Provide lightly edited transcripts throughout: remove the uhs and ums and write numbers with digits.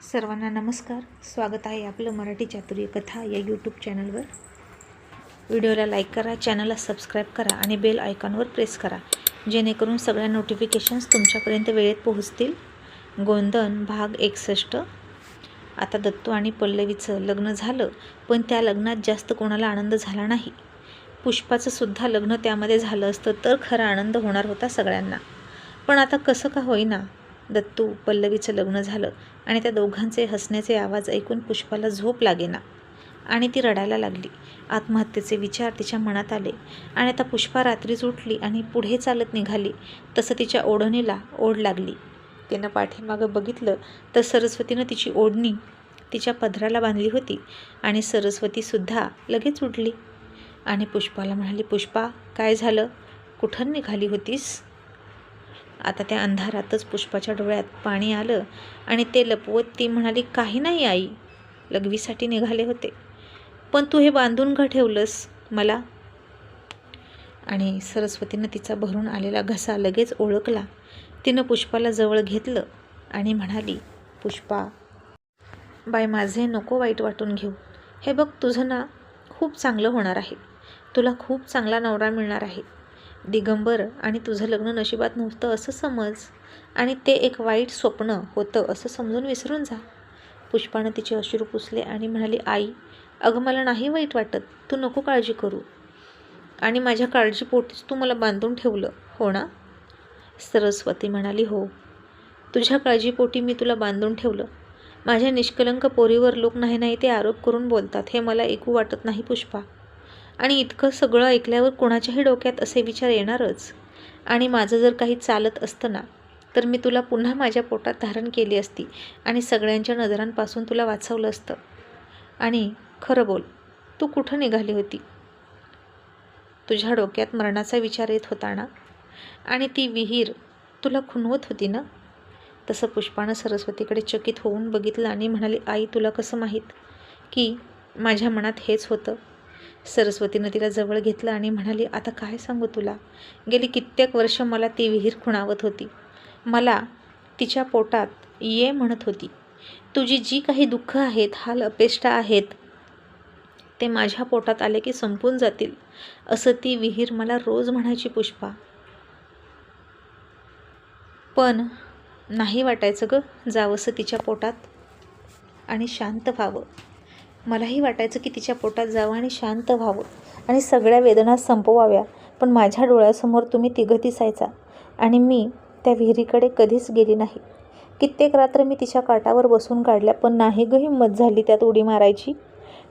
सर्वांना नमस्कार. स्वागत आहे आपलं मराठी चातुर्य कथा या यूट्यूब चॅनलवर. व्हिडिओला लाईक करा, चॅनलला सबस्क्राईब करा आणि बेल आयकॉनवर प्रेस करा, जेणेकरून सगळ्या नोटिफिकेशन्स तुमच्यापर्यंत वेळेत पोहोचतील. गोंधन भाग 61. आता दत्तू आणि पल्लवीचं लग्न झालं, पण त्या लग्नात जास्त कोणाला आनंद झाला नाही. पुष्पाचं सुद्धा लग्न त्यामध्ये झालं असतं तर खरा आनंद होणार होता सगळ्यांना. पण आता कसं का होईना दत्तू पल्लवीचं लग्न झालं आणि त्या दोघांचे हसण्याचे आवाज ऐकून पुष्पाला झोप लागेना आणि ती रडायला लागली. आत्महत्येचे विचार तिच्या मनात आले आणि आता पुष्पा रात्रीच उठली आणि पुढे चालत निघाली तसं तिच्या ओढणीला ओढ लागली. तिनं पाठीमागं बघितलं तर सरस्वतीनं तिची ओढणी तिच्या पदराला बांधली होती आणि सरस्वतीसुद्धा लगेच उठली आणि पुष्पाला म्हणाली, पुष्पा काय झालं, कुठं निघाली होतीस? आता त्या अंधारातच पुष्पाच्या डोळ्यात पाणी आलं आणि ते लपवत ती म्हणाली, काही नाही आई, लघवीसाठी निघाले होते. पण तू हे बांधून का ठेवलंस मला? आणि सरस्वतीनं तिचा भरून आलेला घसा लगेच ओळखला. तिनं पुष्पाला जवळ घेतलं आणि म्हणाली, पुष्पा बाय, माझे नको वाईट वाटून घेऊ. हे बघ, तुझं ना खूप चांगलं होणार आहे. तुला खूप चांगला नवरा मिळणार आहे. दिगंबर आणि तुझं लग्न नशिबात नव्हतं असं समज आणि ते एक वाईट स्वप्न होतं असं समजून विसरून जा. पुष्पानं तिचे अश्रू पुसले आणि म्हणाली, आई अगं, मला नाही वाईट वाटत. तू नको काळजी करू आणि माझ्या काळजीपोटीच तू मला बांधून ठेवलं, हो ना? सरस्वती म्हणाली, हो, तुझ्या काळजीपोटी मी तुला बांधून ठेवलं. माझ्या निष्कलंक पोरीवर लोक नाही ते आरोप करून बोलतात, हे मला ऐकू वाटत नाही पुष्पा. आणि इतकं सगळं ऐकल्यावर कोणाच्याही डोक्यात असे विचार येणारच. आणि माझं जर काही चालत असतं ना तर मी तुला पुन्हा माझ्या पोटात धारण केली असती आणि सगळ्यांच्या नजरांपासून तुला वाचवलं असतं. आणि खरं बोल, तू कुठं निघाली होती? तुझ्या डोक्यात मरणाचा विचार येत होता ना? आणि ती विहीर तुला खुणवत होती ना? तसं पुष्पानं सरस्वतीकडे चकित होऊन बघितलं आणि म्हणाली, आई तुला कसं माहीत की माझ्या मनात हेच होतं? सरस्वतीनं तिला जवळ घेतलं आणि म्हणाली, आता काय सांगू तुला, गेली कित्येक वर्ष मला ती विहीर खुणावत होती. मला तिच्या पोटात ये म्हणत होती. तुझी जी काही दुःख आहेत, हाल अपेष्टा आहेत, ते माझ्या पोटात आले की संपून जातील असं ती विहीर मला रोज म्हणायची पुष्पा. पण नाही वाटायचं गं जावंसं तिच्या पोटात आणि शांत व्हावं. मलाही वाटायचं की तिच्या पोटात जावं आणि शांत व्हावं आणि सगळ्या वेदना संपवाव्या. पण माझ्या डोळ्यासमोर तुम्ही तिघं दिसायचा आणि मी त्या विहिरीकडे कधीच गेली नाही. कित्येक रात्र मी तिच्या काठावर बसून काढल्या, पण नाही गं हिंमत झाली त्यात उडी मारायची,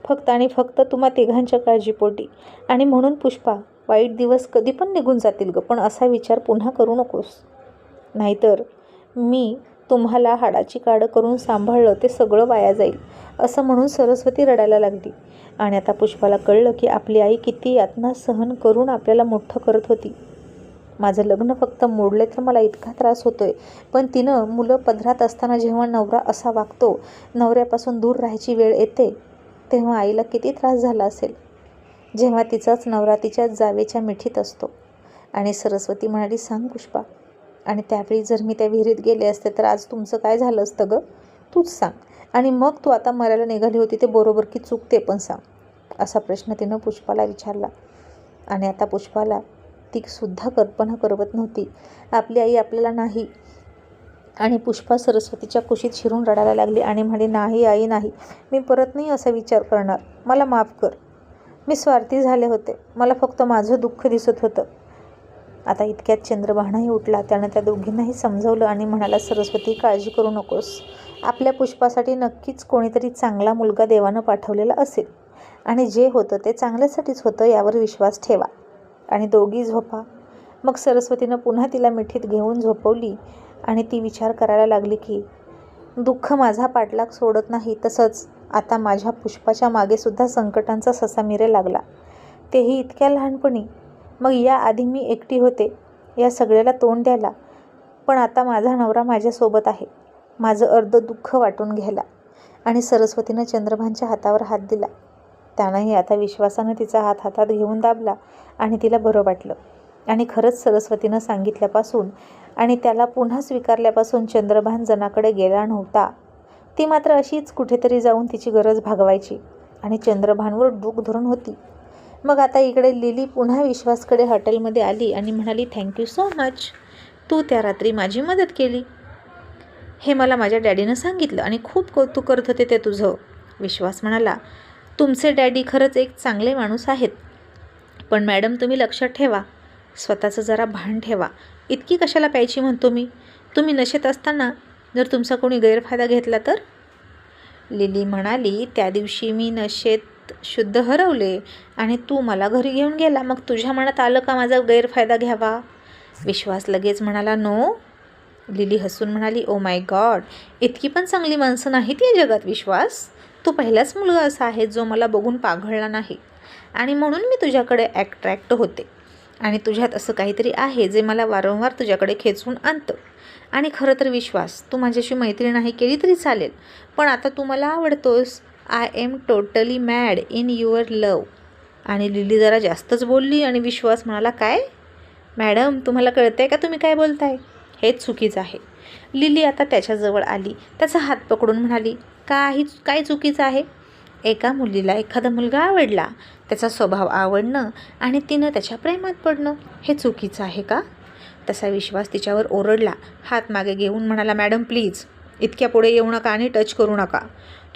फक्त आणि फक्त तुम्हा तिघांच्या काळजीपोटी. आणि म्हणून पुष्पा, वाईट दिवस कधी पण निघून जातील गं, पण असा विचार पुन्हा करू नकोस, नाहीतर मी तुम्हाला हाडाची काडं करून सांभाळलं ते सगळं वाया जाईल असं म्हणून सरस्वती रडायला लागली. आणि आता पुष्पाला कळलं की आपली आई किती यातना सहन करून आपल्याला मोठं करत होती. माझं लग्न फक्त मोडले तर मला इतका त्रास होतोय, पण तिनं मुलं पदरात असताना जेव्हा नवरा असा वागतो, नवऱ्यापासून दूर राहायची वेळ येते, तेव्हा आईला किती त्रास झाला असेल जेव्हा तिचाच नवरा तिच्याच जावेच्या मिठीत असतो. आणि सरस्वती म्हणाली, सांग पुष्पा, आणि त्यावेळी जर मी त्या विहिरीत गेले असते तर आज तुमचं काय झालं असतं गं, तूच सांग. आणि मग तू आता मरायला निघाली होती ते बरोबर की चूक ते पण सांग, असा प्रश्न तिनं पुष्पाला विचारला. आणि आता पुष्पाला ती सुद्धा कल्पना करवत नव्हती, आपली आई आपल्याला नाही. आणि पुष्पा सरस्वतीच्या कुशीत शिरून रडायला लागली आणि म्हणाली, नाही आई नाही, मी परत नाही असा विचार करणार, मला माफ कर. मी स्वार्थी झाले होते, मला फक्त माझं दुःख दिसत होतं. आता इतक्यात चंद्रभानही उठला. त्यानं त्या दोघींनाही समजावलं आणि म्हणाला, सरस्वती काळजी करू नकोस, आपल्या पुष्पासाठी नक्कीच कोणीतरी चांगला मुलगा देवानं पाठवलेला असेल आणि जे होतं ते चांगल्यासाठीच होतं यावर विश्वास ठेवा आणि दोघी झोपा. मग सरस्वतीनं पुन्हा तिला मिठीत घेऊन झोपवली आणि ती विचार करायला लागली की दुःख माझा पाठलाग सोडत नाही, तसंच आता माझ्या पुष्पाच्या मागेसुद्धा संकटांचा ससा मिरे लागला, तेही इतक्या लहानपणी. मग याआधी मी एकटी होते या सगळ्याला तोंड द्यायला, पण आता माझा नवरा माझ्यासोबत आहे माझं अर्ध दुःख वाटून घ्यायला. आणि सरस्वतीनं चंद्रभानच्या हातावर हात दिला. त्यानंही आता विश्वासानं तिचा हात हातात घेऊन दाबला आणि तिला बरं वाटलं. आणि खरंच सरस्वतीनं सांगितल्यापासून आणि त्याला पुन्हा स्वीकारल्यापासून चंद्रभान जनाकडे गेला नव्हता. ती मात्र अशीच कुठेतरी जाऊन तिची गरज भागवायची आणि चंद्रभानवर डोक धरून होती. मग आता इकडे लिली पुन्हा विश्वासकडे हॉटेलमध्ये आली आणि म्हणाली, थँक्यू सो मच, तू त्या रात्री माझी मदत केली. हे मला माझ्या डॅडीनं सांगितलं आणि खूप कौतुक करत होते ते तुझं. विश्वास म्हणाला, तुमचे डॅडी खरंच एक चांगले माणूस आहेत. पण मॅडम तुम्ही लक्षात ठेवा, स्वतःचं जरा भान ठेवा. इतकी कशाला प्यायची म्हणतो मी. तुम्ही नशेत असताना जर तुमचा कोणी गैरफायदा घेतला तर. लिली म्हणाली, त्या दिवशी मी नशेत शुद्ध हरवले आणि तू मला घरी घेऊन गेला. मग तुझ्या मनात आलं का माझा गैरफायदा घ्यावा. विश्वास लगेच म्हणाला, नो. लिली हसून म्हणाली, ओ माय गॉड, इतकी पण चांगली माणसं नाहीत या जगात विश्वास. तू पहिलाच मुलगा असा आहे जो मला बघून पाघळला नाही आणि म्हणून मी तुझ्याकडे ॲट्रॅक्ट होते. आणि तुझ्यात असं काहीतरी आहे जे मला वारंवार तुझ्याकडे खेचून आणतं. आणि खरं तर विश्वास, तू माझ्याशी मैत्री नाही केली तरी चालेल, पण आता तू मला आवडतोस. I am totally mad in your love. आणि लिली जरा जास्तच बोलली आणि विश्वास म्हणाला, काय मॅडम, तुम्हाला कळतंय का तुम्ही काय बोलताय. हेच चुकीचं आहे. लिली आता त्याच्याजवळ आली, त्याचा हात पकडून म्हणाली, काय चुकीचं आहे. एका मुलीला एखादा मुलगा आवडला, त्याचा स्वभाव आवडणं आणि तिनं त्याच्या प्रेमात पडणं हे चुकीचं आहे का. तसा विश्वास तिच्यावर ओरडला, हात मागे घेऊन म्हणाला, मॅडम प्लीज इतक्या पुढे येऊ नका आणि टच करू नका.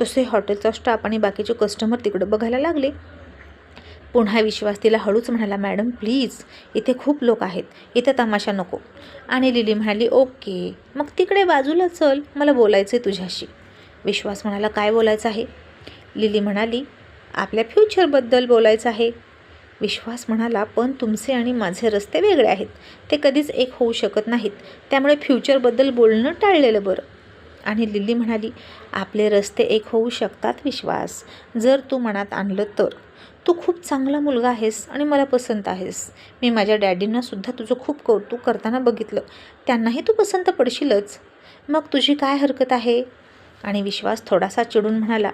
तसे हॉटेलचा स्टाफ आणि बाकीचे कस्टमर तिकडं बघायला लागले. पुन्हा विश्वास तिला हळूच म्हणाला, मॅडम प्लीज, इथे खूप लोक आहेत, इथे तमाशा नको. आणि लिली म्हणाली, ओके, मग तिकडे बाजूला चल, मला बोलायचं आहे तुझ्याशी. विश्वास म्हणाला, काय बोलायचं आहे. लिली म्हणाली, आपल्या फ्युचरबद्दल बोलायचं आहे. विश्वास म्हणाला, पण तुमचे आणि माझे रस्ते वेगळे आहेत, ते कधीच एक होऊ शकत नाहीत, त्यामुळे फ्युचरबद्दल बोलणं टाळलेलं बरं. आणि लिली म्हणाली, आपले रस्ते एक होऊ शकतात विश्वास, जर तू मनात आणलं तर. तू खूप चांगला मुलगा आहेस आणि मला पसंत आहेस. मी माझ्या डॅडींनासुद्धा तुझं खूप कौतुक करताना बघितलं, त्यांनाही तू पसंत पडशीलच. मग तुझी काय हरकत आहे. आणि विश्वास थोडासा चिडून म्हणाला,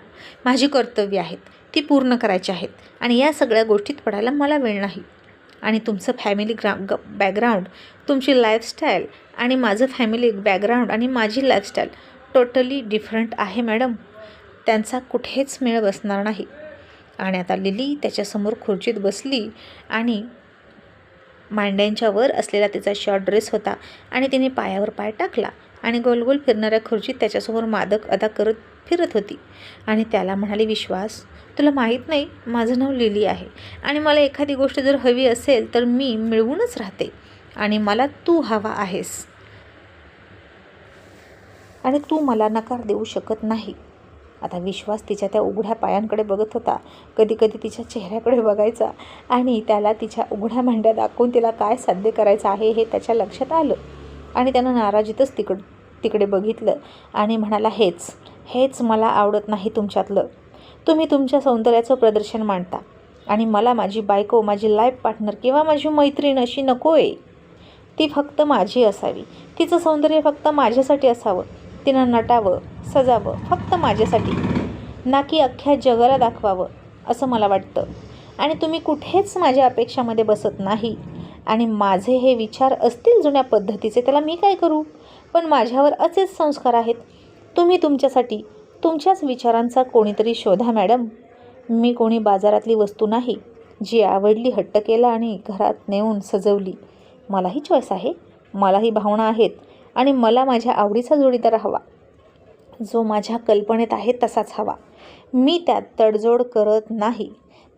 माझी कर्तव्य आहेत, ती पूर्ण करायची आहेत आणि या सगळ्या गोष्टीत पडायला मला वेळ नाही. आणि तुमचं फॅमिली बॅकग्राऊंड, तुमची लाईफस्टाईल आणि माझं फॅमिली बॅकग्राऊंड आणि माझी लाईफस्टाईल टोटली डिफरंट आहे मॅडम. त्यांचा कुठेच मेळ बसणार नाही. आणि आता लिली त्याच्यासमोर खुर्चीत बसली आणि मांड्यांच्या वर असलेला तिचा शॉर्ट ड्रेस होता आणि तिने पायावर पाय टाकला आणि गोलगोल फिरणाऱ्या खुर्चीत त्याच्यासमोर मादक अदा करत फिरत होती. आणि त्याला म्हणाली, विश्वास, तुला माहीत नाही माझं नाव लिली आहे आणि मला एखादी गोष्ट जर हवी असेल तर मी मिळवूनच राहते आणि मला तू हवा आहेस आणि तू मला नकार देऊ शकत नाही. आता विश्वास तिच्या त्या उघड्या पायांकडे बघत होता, कधी कधी तिच्या चेहऱ्याकडे बघायचा आणि त्याला तिच्या उघड्या मांड्या दाखवून तिला काय साध्य करायचं आहे हे त्याच्या लक्षात आलं. आणि त्यानं नाराजीतच तिकडे बघितलं आणि म्हणाला, हेच मला आवडत नाही तुमच्यातलं. तुम्ही तुमच्या सौंदर्याचं प्रदर्शन मांडता आणि मला माझी बायको, माझी लाईफ पार्टनर किंवा माझी मैत्रीण अशी नको आहे. ती फक्त माझी असावी, तिचं सौंदर्य फक्त माझ्यासाठी असावं, तिनं नटावं सजावं फक्त माझ्यासाठी, ना की अख्ख्या जगाला दाखवावं असं मला वाटतं. आणि तुम्ही कुठेच माझ्या अपेक्षामध्ये बसत नाही. आणि माझे हे विचार असतील जुन्या पद्धतीचे, त्याला मी काय करू. पण माझ्यावर असेच संस्कार आहेत. तुम्ही तुमच्यासाठी तुमच्याच विचारांचा कोणीतरी शोधा मॅडम. मी कोणी बाजारातली वस्तू नाही, जी आवडली हट्ट केला आणि घरात नेऊन सजवली. मलाही चॉईस आहे, मलाही भावना आहेत आणि मला माझ्या आवडीचा जोडीदार हवा, जो माझ्या कल्पनेत आहे तसाच हवा. मी त्यात तडजोड करत नाही.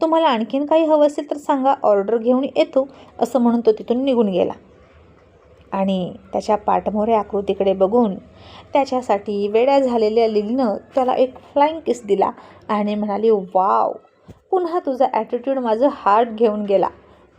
तुम्हाला आणखीन काही हवं असेल तर सांगा, ऑर्डर घेऊन येतो, असं म्हणून तो तिथून निघून गेला. आणि त्याच्या पाठमोऱ्या आकृतीकडे बघून त्याच्यासाठी वेड्या झालेल्या लिलीनं त्याला एक फ्लाइंग किस दिला आणि म्हणाली, वाव, पुन्हा तुझा ॲटिट्यूड माझं हार्ट घेऊन गेला.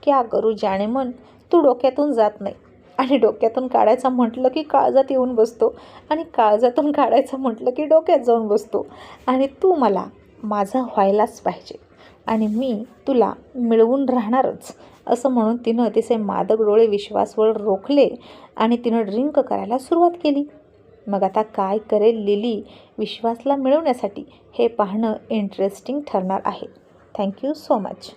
क्या करू जाणे मन, तू डोक्यातून जात नाही आणि डोक्यातून काढायचं म्हटलं की काळजात येऊन बसतो आणि काळजातून काढायचं म्हटलं की डोक्यात जाऊन बसतो. आणि तू मला माझा व्हायलाच पाहिजे आणि मी तुला मिळवून राहणारच, असं म्हणून तिनं तिचे मादक डोळे विश्वासवर रोखले आणि तिनं ड्रिंक करायला सुरुवात केली. मग आता काय करेल लिली विश्वासला मिळवण्यासाठी हे पाहणं इंटरेस्टिंग ठरणार आहे. Thank you so much.